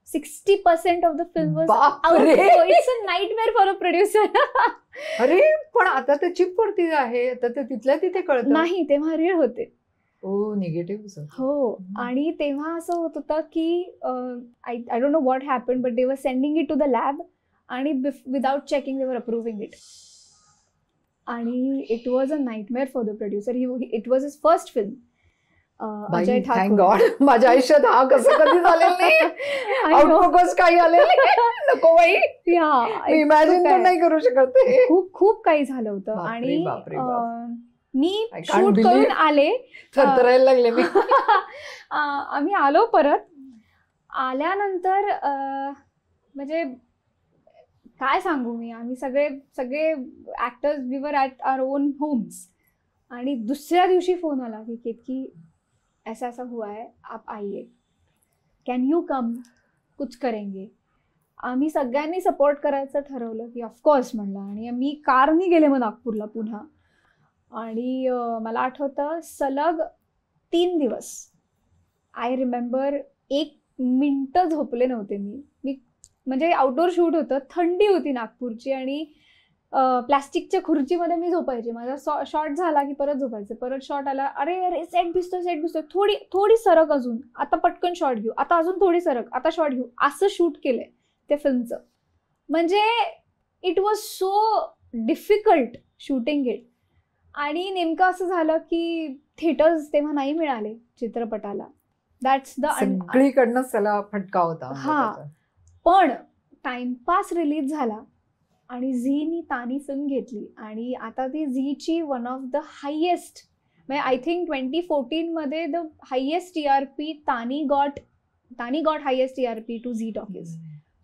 60% ऑफ द फिल्म वॉज बापरे. It's a nightmare for a producer. अरे पण आता तर चिप वरती आहे, आता तर तिथल्या तिथे कळतं. नाही, तेव्हा रीळ होते. निगेटिव्ह. हो. आणि तेव्हा असं होत होतं की I don't know what happen, but they were sending it to the lab आणि without checking they were approving it. आणि it was a nightmare for the producer. It was his first film. Ajay thank Thakur. God. माझ्या आयुष्यात हा कसं कधी झालेलं नाही. आउटफोकस काही आलेलं नको बाई. मी इमॅजिन पण नाही करू शकत. खूप खूप काही झालं होतं. बापरे, आणि बापरे, बाप. मी I can't शूट believe. करून आले, थरथरायला लागले मी. आम्ही आलो परत. आल्यानंतर म्हणजे काय सांगू मी, आम्ही सगळे actors we were at our own homes. आणि दुसऱ्या दिवशी फोन आला की ऐसा ऐसा हुआ है, आप आइए, कॅन यू कम, कुछ करेंगे. आम्ही सगळ्यांनी सपोर्ट करायचं ठरवलं की ऑफकोर्स म्हणलं. आणि मी कारनी गेले मग नागपूरला पुन्हा. आणि मला आठवतं सलग 3 दिवस आय रिमेंबर 1 मिनिटं झोपले नव्हते मी. म्हणजे आउटडोर शूट होतं, थंडी होती नागपूरची, आणि प्लॅस्टिकच्या खुर्चीमध्ये मी झोपायचे. माझा शॉट झाला की परत झोपायचे, परत शॉट आला, अरे अरे सेट भिजतोय, थोडी सरक अजून, आता पटकन शॉट घेऊ, आता अजून थोडी सरक, आता शॉट घेऊ, असं शूट केलंय त्या फिल्मचं. म्हणजे it was so difficult shooting it. आणि नेमकं असं झालं की थिएटर्स तेव्हा नाही मिळाले चित्रपटाला. दॅट्स द सगळीकडनंच त्याला फटका होता. हा, पण टाइमपास रिलीज झाला आणि झीनी तानी फिल्म घेतली. आणि आता ती झीची वन ऑफ द हायेस्ट, म्हणजे आय थिंक 2014 मध्ये the highest TRP Taani got highest TRP to Zee Talkies.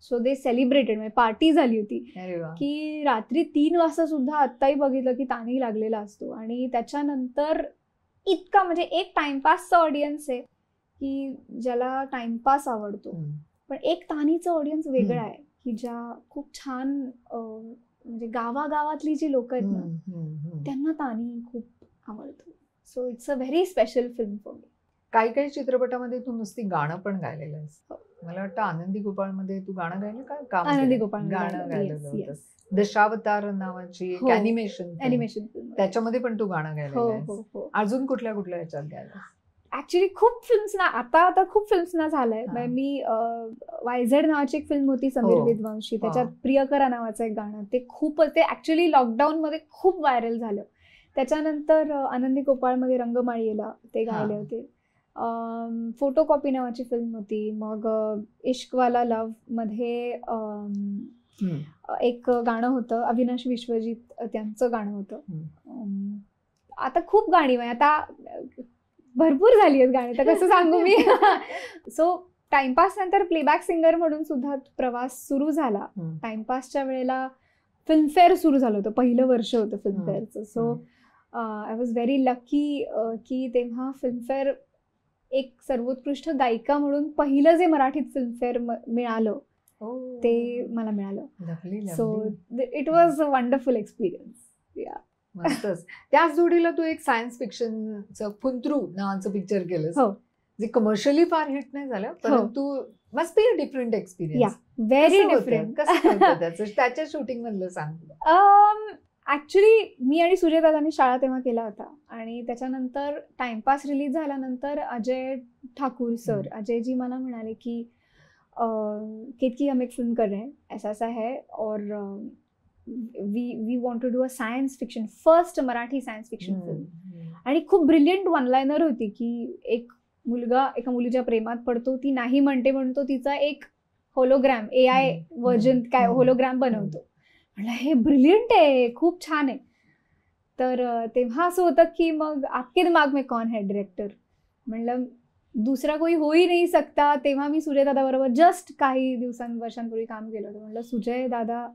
So they celebrated, म्हणजे पार्टी झाली होती की रात्री 3 वाजता सुद्धा आत्ताही बघितलं की तानी लागलेला असतो. आणि त्याच्यानंतर इतका म्हणजे एक टाइमपासचा ऑडियन्स आहे की ज्याला टाइमपास आवडतो, पण एक तानीचं ऑडियन्स वेगळं आहे की ज्या खूप छान म्हणजे गावागावातली जी लोक आहेत ना त्यांना तानी खूप आवडतं. So it's a very special film for me. काही काही चित्रपटामध्ये तू नुसती गाणं पण गायलेलं आहेस. मला वाटतं आनंदी गोपाळमध्ये तू गाणं गायलं का? काम आनंदी केलं? गोपाळ गाणं गायलेलं होतं. दशावतार नावाची एक हो. अॅनिमेशन अॅनिमेशन त्याच्यामध्ये पण तू गाणं हो गायलेलं हो आहेस. हो. अजून कुठल्या कुठल्या ह्याच्यात गायलं? ऍक्च्युली खूप फिल्म्स ना आता खूप फिल्म्स ना झालंय. हा. म्हणजे मी वायझेड नावाची एक फिल्म होती समीर हो. विद्वांशी, त्याच्यात प्रियकरा नावाचं एक गाणं, ते खूपच, ते ऍक्च्युली लॉकडाऊन मध्ये खूप व्हायरल झालं. त्याच्यानंतर आनंदी गोपाळमध्ये रंगमाळीला ते गायले हा. होते. फोटोकॉपी नावाची फिल्म होती. मग इश्कवाला लव्ह मध्ये एक गाणं होतं, अविनाश विश्वजित त्यांचं गाणं होतं. आता खूप गाणी, आता भरपूर झाली आहेत गाणी, तर कसं सांगू मी. सो टाइमपास नंतर प्लेबॅक सिंगर म्हणून सुद्धा प्रवास सुरू झाला. टाइमपासच्या वेळेला फिल्मफेअर सुरू झालं होतं, पहिलं वर्ष होतं फिल्मफेअरचं. So I was very lucky की तेव्हा फिल्मफेअर एक सर्वोत्कृष्ट गायिका म्हणून पहिलं जे मराठीत फिल्मफेअर मिळालं ते मला मिळालं. So it was a wonderful experience. मस्तच. त्याच जोडीला तू एक सायन्स फिक्शनचं फुंतरू नावाचं पिक्चर केलंस, हो. जे कमर्शियली फार हिट नाही झालं, परंतु must be a different experience. Very different. कसं होतं त्याच्या शूटिंग मधलं सांग. ऍक्च्युली मी आणि सुजय दादांनी शाळा तेव्हा केला होता, आणि त्याच्यानंतर टाइमपास रिलीज झाल्यानंतर अजय ठाकूर सर, अजय जी मला म्हणाले की केतकी हम एक फिल्म कर रहे हैं, ऐसा ऐसा है, और we want to do a science fiction, first Marathi science fiction film. आणि खूप ब्रिलियंट वन लायनर होती की एक मुलगा एका मुलीच्या प्रेमात पडतो, ती नाही म्हणतो, तिचा एक होलोग्रॅम AI व्हर्जन काय होलोग्रॅम बनवतो. म्हणलं हे ब्रिलियंट आहे, खूप छान आहे. तर तेव्हा असं होतं की मग आपके दिमाग में कौन है डायरेक्टर, म्हणलं दुसरा कोई हो ही नहीं सकता. तेव्हा मी सुजय दादा बरोबर जस्ट काही वर्षांपूर्वी काम केलं होतं. म्हणलं सुजय दादा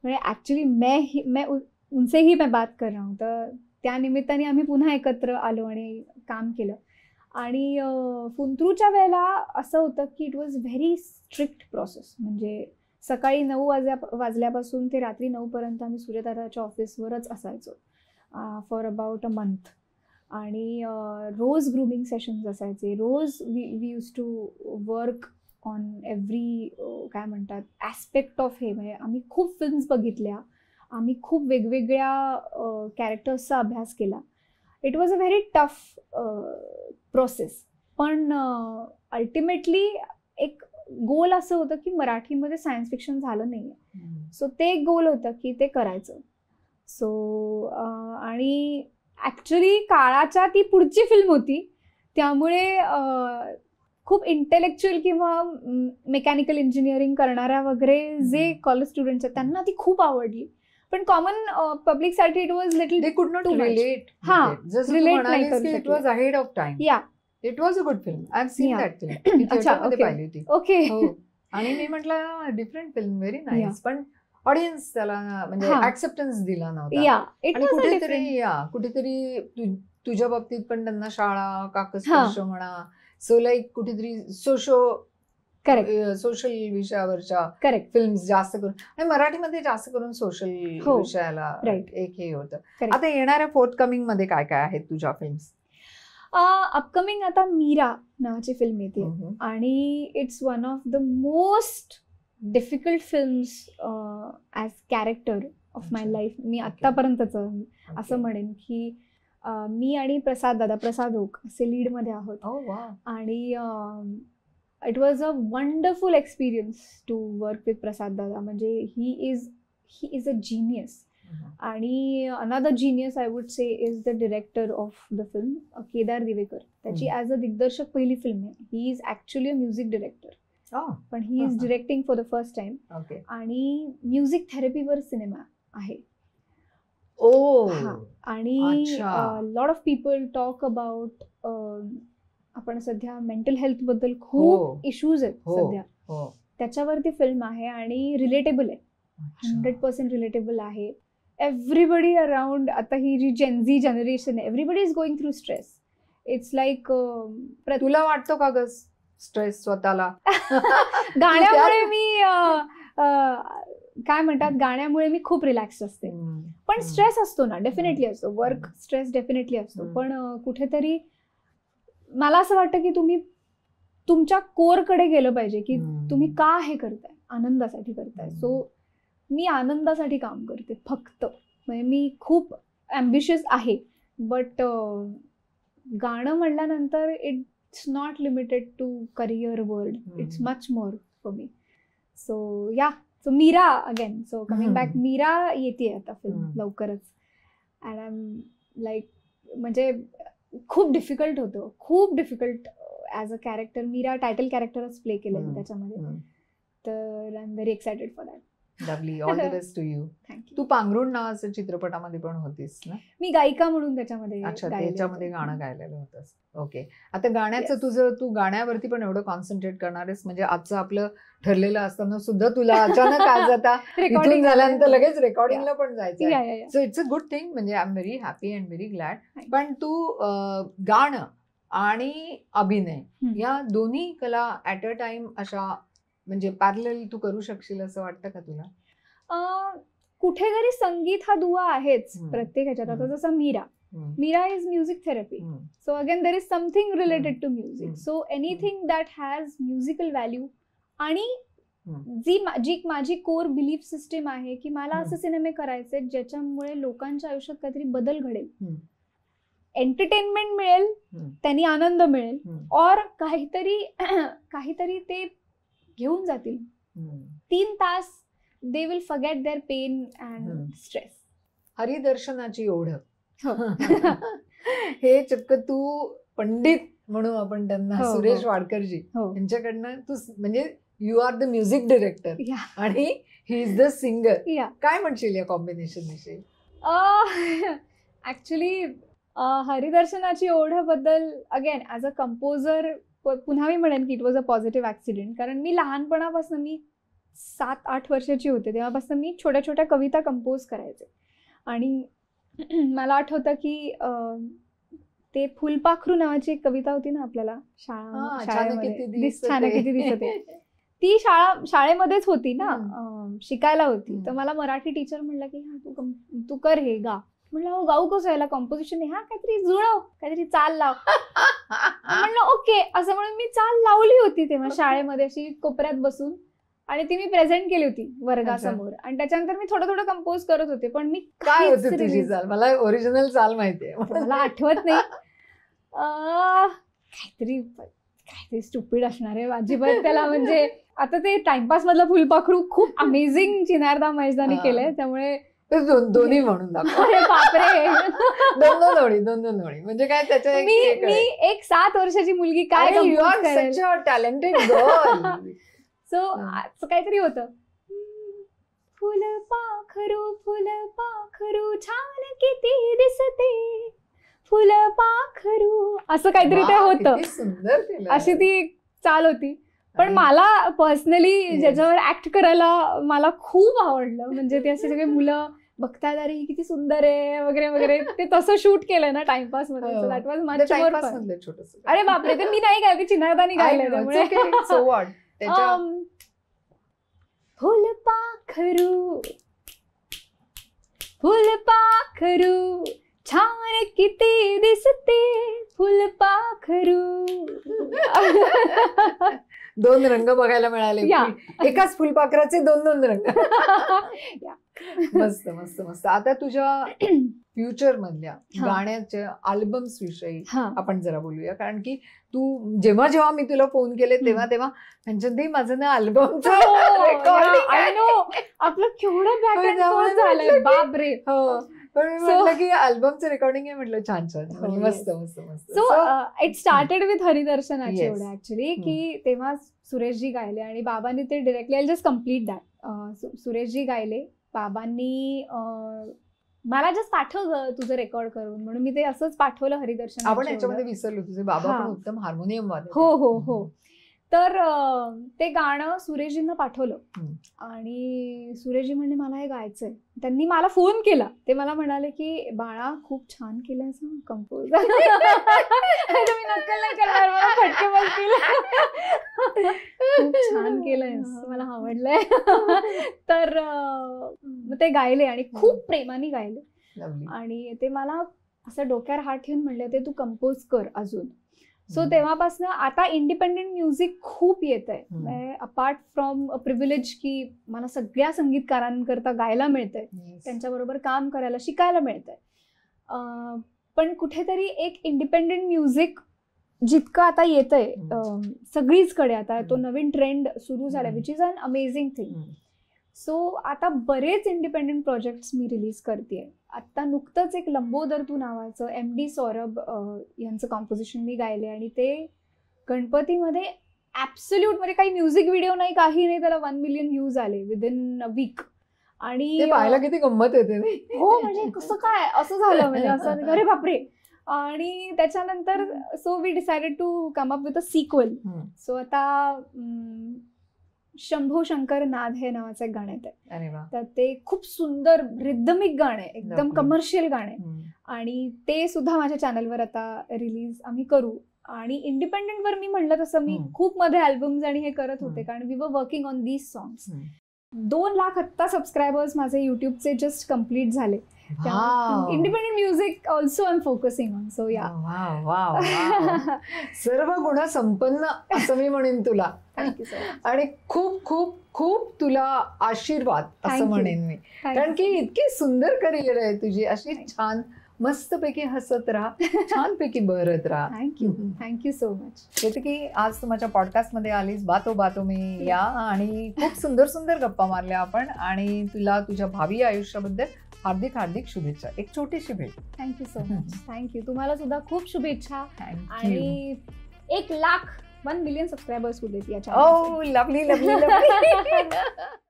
म्हणजे ॲक्च्युली मैं उनसे ही मैं बात कर रहा हूँ. तर त्या निमित्ताने आम्ही पुन्हा एकत्र आलो आणि काम केलं. आणि फुंतरूच्या वेळेला असं होतं की it was very strict process. म्हणजे सकाळी 9 वाजल्यापासून ते रात्री 9 पर्यंत आम्ही सूर्यदादाच्या ऑफिसवरच असायचो फॉर अबाउट अ मंथ. आणि रोज ग्रूमिंग सेशन्स असायचे, रोज we use to work on every काय म्हणतात ॲस्पेक्ट ऑफ हे. म्हणजे आम्ही खूप फिल्म्स बघितल्या, आम्ही खूप वेगवेगळ्या कॅरेक्टर्सचा अभ्यास केला. It was a very tough process. पण अल्टिमेटली एक गोल असं होतं की मराठीमध्ये सायन्स फिक्शन झालं नाही आहे. सो ते एक गोल होतं की ते करायचं. सो आणि ॲक्च्युली काळाच्या ती पुढची फिल्म होती, त्यामुळे खूप इंटेलेक्च्युअल किंवा मेकॅनिकल इंजिनिअरिंग करणाऱ्या वगैरे जे कॉलेज स्टुडंट्स आहेत त्यांना ती खूप आवडली. पण कॉमन पब्लिकसाठी it was little they could not relate. Relate नाही करू शकले. It was ahead of time. Yeah it was a good film. I have seen that film. मी थिएटरमध्ये पाहिली होती. ओके. आणि मी म्हटलं डिफरंट फिल्म, व्हेरी नाईस. पण ऑडियन्स त्याला म्हणजे ऍक्सेप्टन्स दिला नव्हता. आणि कुठेतरी तुझ्या बाबतीत पण त्यांना शाळा, काकस्पर्श म्हणा, सो लाईक कुठेतरी सोशल विषयावरच्या फिल्म्स जास्त करून, आणि मराठीमध्ये जास्त करून सोशल विषयाला एक हे होतं. आता येणाऱ्या फोर्थ कमिंग मध्ये काय काय आहेत तुझ्या फिल्म्स? अपकमिंग आता मीरा नावाची फिल्म येते, आणि it's one of the most difficult films as character of my life. मी आत्तापर्यंतचं असं म्हणेन की मी आणि प्रसाद ओक असे लीडमध्ये आहोत. आणि it was a wonderful experience to work with Prasad dada. म्हणजे he is a genius. And another genius I would say is the director of the film, Kedar Divekar. त्याची ॲज अ दिग्दर्शक पहिली फिल्म आहे. He is actually a music director, पण he is directing for the first time. आणि music थेरपीवर cinema आहे. आणि lot of people talk about, आपण सध्या मेंटल हेल्थ बद्दल खूप इश्यूज आहेत सध्या, त्याच्यावरती फिल्म आहे. आणि रिलेटेबल आहे, 100% रिलेटेबल आहे. एव्हरीबडी अराउंड, आता ही जी जेनझी जनरेशन आहे, everybody is going through stress. It's like, तुला वाटतो का ग स्ट्रेस स्वतःला? गाण्यामुळे मी काय म्हणतात, गाण्यामुळे मी खूप रिलॅक्स असते. पण स्ट्रेस असतो ना, डेफिनेटली असतो. वर्क स्ट्रेस डेफिनेटली असतो. पण कुठेतरी मला असं वाटतं की तुम्ही तुमच्या कोरकडे गेलं पाहिजे की तुम्ही का हे करताय, आनंदासाठी करताय. सो मी आनंदासाठी काम करते फक्त. म्हणजे मी खूप ॲम्बिशियस आहे, बट गाणं म्हणल्यानंतर it's not limited to career world, it's much more for me. So yeah, so Meera again, so coming back, Meera येते आता फिल्म लवकरच. अँड आय एम लाईक, म्हणजे खूप डिफिकल्ट होतं, खूप difficult as a character. Meera title कॅरेक्टरच प्ले केलं त्याच्यामध्ये. तर I am very excited for that. Lovely, all the best to you. Thank you. तू पांघरुण नावाच्या चित्रपटामध्ये पण होतीस ना? मी गायिका म्हणून त्याच्यामध्ये. अच्छा, त्याच्यामध्ये गाणं गायलेलं होतंस. ओके. आता गाण्याचं तुझं, तू गाण्यावरती पण एवढं कॉन्सन्ट्रेट करणार आहेस, म्हणजे आजचं आपलं ठरलेलं असताना सुद्धा तुला अचानक आज आता रेकॉर्डिंग झाल्यानंतर लगेच रेकॉर्डिंगला पण जायचं. So it's a good thing. म्हणजे I am very happy and very glad. पण तू गाणं आणि अभिनय या दोन्ही कला ऍट अ टाइम अशा म्हणजे पॅरलल तू करू शकशील असं वाटतं का तुला? कुठेतरी संगीत हा दुवा आहेच प्रत्येक ह्याच्यात. आता जसं Meera is music therapy. So again there is something related to music. So anything that has musical value. आणि जी माझी कोर बिलीफ सिस्टीम आहे की मला असे सिनेमे करायचे ज्याच्यामुळे लोकांच्या आयुष्यात काहीतरी बदल घडेल, एंटरटेनमेंट मिळेल, त्यांनी आनंद मिळेल, और काहीतरी ते घेऊन जातील. 3 तास they will forget their pain and stress. Haridarshanachi Odh हे चक्क तू पंडित म्हणून आपण त्यांना, सुरेश वाडकरजी यांच्याकडनं तू, म्हणजे you are the music director आणि ही इज द सिंगर. काय म्हणशील या कॉम्बिनेशन विषयी? ऍक्च्युली हरिदर्शनाची ओढबद्दल अगेन ॲज अ कंपोजर पुन्हा मी म्हणेन की it was a positive accident. कारण मी लहानपणापासून, मी 7-8 वर्षाची होते तेव्हापासून मी छोट्या छोट्या कविता कंपोज करायचे. आणि मला आठवतं की ते फुलपाखरू नावाची एक कविता होती ना आपल्याला शाळेमध्ये, छान किती दिसते. ती शाळेमध्येच होती ना, शिकायला होती. तर मला मराठी टीचर म्हणलं की हा तू कर, हे गा. म्हणलं हो गाऊ कसं, याला कॉम्पोजिशन, हा काहीतरी जुळव, काहीतरी चाल लाव. म्हणलं ओके, असं म्हणून मी चाल लावली होती तेव्हा शाळेमध्ये अशी कोपऱ्यात बसून, आणि ती मी प्रेझेंट केली होती वर्गासमोर. आणि त्याच्यानंतर मी थोडं थोडं कंपोज करत होते. पण मी काय होती तुझी चाल? मला ओरिजिनल चाल माहितीये, मला आठवत नाही. काहीतरी स्टुपिड असणार आहे अजिबात त्याला. म्हणजे आता ते टाइमपास मधलं फुलपाखरू खूप अमेझिंग चिनारदा महेशदानी केलंय, त्यामुळे दोन्ही म्हणून दाखव. बापरे, दोन ओळी म्हणजे काय त्याच्या? मी एक 7 वर्षाची मुलगी काय टॅलेंटेड गर्ल. सो असं काहीतरी होतं. फुलपाखरू छान किती दिसते, फुलपाखरू, असं काहीतरी ते होतं. सुंदर, अशी ती चाल होती. पण मला पर्सनली ज्याच्यावर ऍक्ट करायला मला खूप आवडलं. म्हणजे ते असे सगळे मुलं बघतात, अरे ही किती सुंदर आहे वगैरे वगैरे. ते तसं शूट केलं ना टाइमपास मध्ये. That was much more fun. अरे बापरे, ते मी नाही गायले, चिनारदानी गायलंय. त्यामुळे फुलपाखरू छान किती दिसते, फुलपाखरू. 2 रंग बघायला मिळाले. एकाच फुलपाखराचे 2 रंग. मस्त मस्त मस्त. आता तुझ्या फ्युचर मधल्या गाण्याच्या अल्बम्स विषयी आपण जरा बोलूया. कारण की तू जेव्हा मी तुला फोन केले तेव्हा म्हणजे माझं ना अल्बमचं आपलं केवढं बॅक अँड फोर्थ झालंय, बापरे. पण मी म्हटलं की अल्बमचं रेकॉर्डिंग आहे, म्हटलं छान मस्त मस्त मस्त. So it started with Haridarshanachi एवढं ऍक्च्युली, की तेव्हा सुरेशजी गायले आणि बाबांनी ते directly, I just complete that. Sureshji गायले, बाबांनी मला जस्ट पाठव तुझं रेकॉर्ड करून, म्हणून मी ते असंच पाठवलं हरिदर्शन. आपण याच्यामध्ये विसरलो, तुझे बाबा पण उत्तम हार्मोनियम वादक. हो. तर ते गाणं सुरेशजींना पाठवलं आणि सुरेशजी म्हणले मला हे गायचंय. त्यांनी मला फोन केला, ते मला म्हणाले की बाळा खूप छान केलंयस कंपोज. मी नक्कल नाही करणार, मला फटके बसतील. खूप छान केलंयस, मला आवडलंय. तर ते गायले आणि खूप प्रेमाने गायले. आणि ते मला असं डोक्यावर हात ठेवून म्हणले ते तू कंपोज कर अजून. सो तेव्हापासून आता इंडिपेंडेंट म्युझिक खूप येत आहे. अपार्ट फ्रॉम प्रिव्हिलेज की मला सगळ्या संगीतकारांकरता गायला मिळतंय, त्यांच्याबरोबर काम करायला शिकायला मिळतंय. पण कुठेतरी एक इंडिपेंडेंट म्युझिक जितकं आता येतंय सगळीचकडे, आता तो नवीन ट्रेंड सुरू झाला, which is an amazing thing. So आता बरेच इंडिपेंडेंट प्रोजेक्ट्स मी रिलीज करतेय. आता नुकतंच एक लंबोदर तू नावाचं MD सौरभ यांचं कॉम्पोजिशन मी गायले, आणि ते गणपतीमध्ये ऍब्सोल्यूट म्हणजे काही म्युझिक व्हिडिओ नाही, काही नाही, त्याला 1 मिलियन व्ह्यूज आले विदिन अ वीक. आणि पाहायला किती गंमत येते. हो, म्हणजे कसं काय असं झालं, म्हणजे असं अरे बापरे. आणि त्याच्यानंतर so we decided to come up with a sequel. So आता शंभो शंकर नाद हे नावाचं एक गाणं आहे, तर ते खूप सुंदर रिदमिक गाणं आहे, एकदम कमर्शियल गाणं आहे, आणि ते सुद्धा माझ्या चॅनलवर आता रिलीज आम्ही करू. आणि इंडिपेंडेंट वर मी म्हणलं तसं मी खूप मध्ये अल्बम्स आणि हे करत होते, कारण we were working on these songs. 2 lakh आत्ता सबस्क्रायबर्स माझे युट्यूबचे जस्ट कम्प्लीट झाले. Independent music also I am focusing on. So या सर्व गुण संपन्न असं मी म्हणेन तुला. Thank you so much. आणि खूप खूप खूप तुला आशीर्वाद असं म्हणेन मी, कारण की इतकी सुंदर करिअर आहे तुझी. अशी छान मस्तपैकी हसत राहा, छानपैकी बहरत राहा. Thank you so much. येते की आज तू माझ्या पॉडकास्ट मध्ये आलीस, बातो बातो मी या, आणि खूप सुंदर सुंदर गप्पा मारल्या आपण, आणि तुला तुझ्या भावी आयुष्याबद्दल हार्दिक हार्दिक शुभेच्छा. एक छोटीशी भेट. Thank you so much. थँक्यू. तुम्हाला सुद्धा खूप शुभेच्छा, आणि 1 लाख 1 मिलियन सबस्क्रायबर्स होऊ देत या चॅनलचे. Lovely lovely lovely.